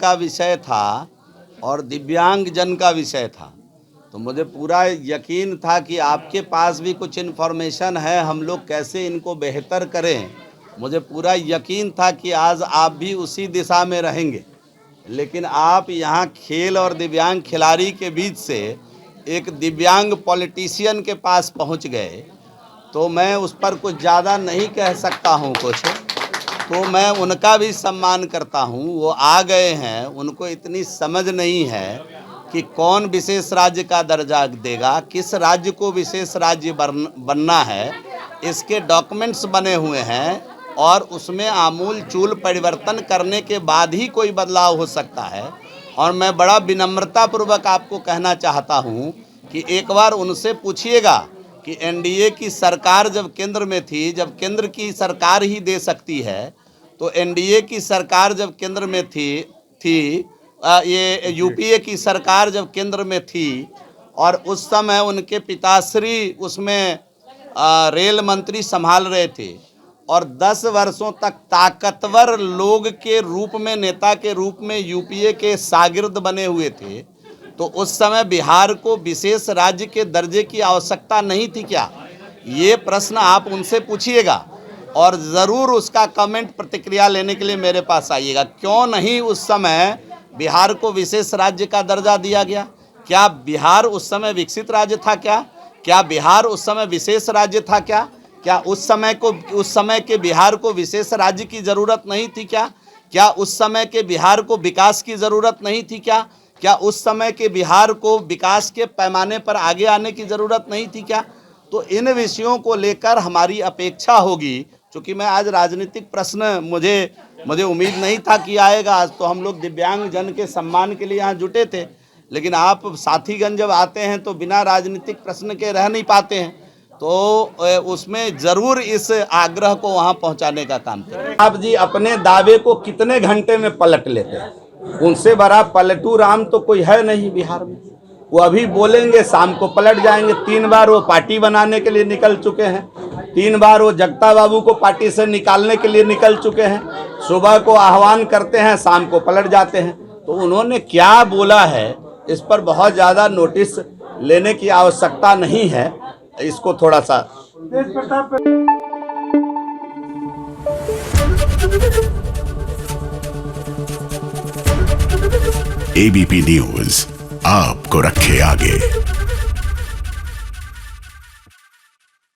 का विषय था और दिव्यांग जन का विषय था, तो मुझे पूरा यकीन था कि आपके पास भी कुछ इन्फॉर्मेशन है, हम लोग कैसे इनको बेहतर करें। मुझे पूरा यकीन था कि आज आप भी उसी दिशा में रहेंगे, लेकिन आप यहाँ खेल और दिव्यांग खिलाड़ी के बीच से एक दिव्यांग पॉलिटिशियन के पास पहुँच गए। तो मैं उस पर कुछ ज़्यादा नहीं कह सकता हूँ कुछ, तो मैं उनका भी सम्मान करता हूँ। वो आ गए हैं, उनको इतनी समझ नहीं है कि कौन विशेष राज्य का दर्जा देगा, किस राज्य को विशेष राज्य बनना है। इसके डॉक्यूमेंट्स बने हुए हैं और उसमें आमूल चूल परिवर्तन करने के बाद ही कोई बदलाव हो सकता है। और मैं बड़ा विनम्रतापूर्वक आपको कहना चाहता हूँ कि एक बार उनसे पूछिएगा कि एनडीए की सरकार जब केंद्र में थी, जब केंद्र की सरकार ही दे सकती है, तो एनडीए की सरकार जब केंद्र में थी ये यूपीए की सरकार जब केंद्र में थी और उस समय उनके पिताश्री उसमें रेल मंत्री संभाल रहे थे और 10 वर्षों तक ताकतवर लोग के रूप में, नेता के रूप में यूपीए के शागिर्द बने हुए थे, तो उस समय बिहार को विशेष राज्य के दर्जे की आवश्यकता नहीं थी क्या? ये प्रश्न आप उनसे पूछिएगा और ज़रूर उसका कमेंट प्रतिक्रिया लेने के लिए मेरे पास आइएगा। क्यों नहीं उस समय बिहार को विशेष राज्य का दर्जा दिया गया? क्या बिहार उस समय विकसित राज्य था क्या? क्या बिहार उस समय विशेष राज्य था क्या? क्या उस समय के बिहार को विशेष राज्य की ज़रूरत नहीं थी क्या? क्या उस समय के बिहार को विकास की ज़रूरत नहीं थी क्या? क्या उस समय के बिहार को विकास के पैमाने पर आगे आने की ज़रूरत नहीं थी क्या? तो इन विषयों को लेकर हमारी अपेक्षा होगी। चूँकि मैं आज राजनीतिक प्रश्न मुझे उम्मीद नहीं था कि आएगा। आज तो हम लोग दिव्यांग जन के सम्मान के लिए यहाँ जुटे थे, लेकिन आप साथीगण जब आते हैं तो बिना राजनीतिक प्रश्न के रह नहीं पाते हैं, तो उसमें ज़रूर इस आग्रह को वहाँ पहुँचाने का काम करें। आप जी अपने दावे को कितने घंटे में पलट लेते हैं? उनसे बड़ा पलटू राम तो कोई है नहीं बिहार में। वो अभी बोलेंगे, शाम को पलट जाएंगे। 3 बार वो पार्टी बनाने के लिए निकल चुके हैं, 3 बार वो जगता बाबू को पार्टी से निकालने के लिए निकल चुके हैं। सुबह को आह्वान करते हैं, शाम को पलट जाते हैं। तो उन्होंने क्या बोला है इस पर बहुत ज़्यादा नोटिस लेने की आवश्यकता नहीं है। इसको थोड़ा सा एबीपी न्यूज आपको रखे आगे।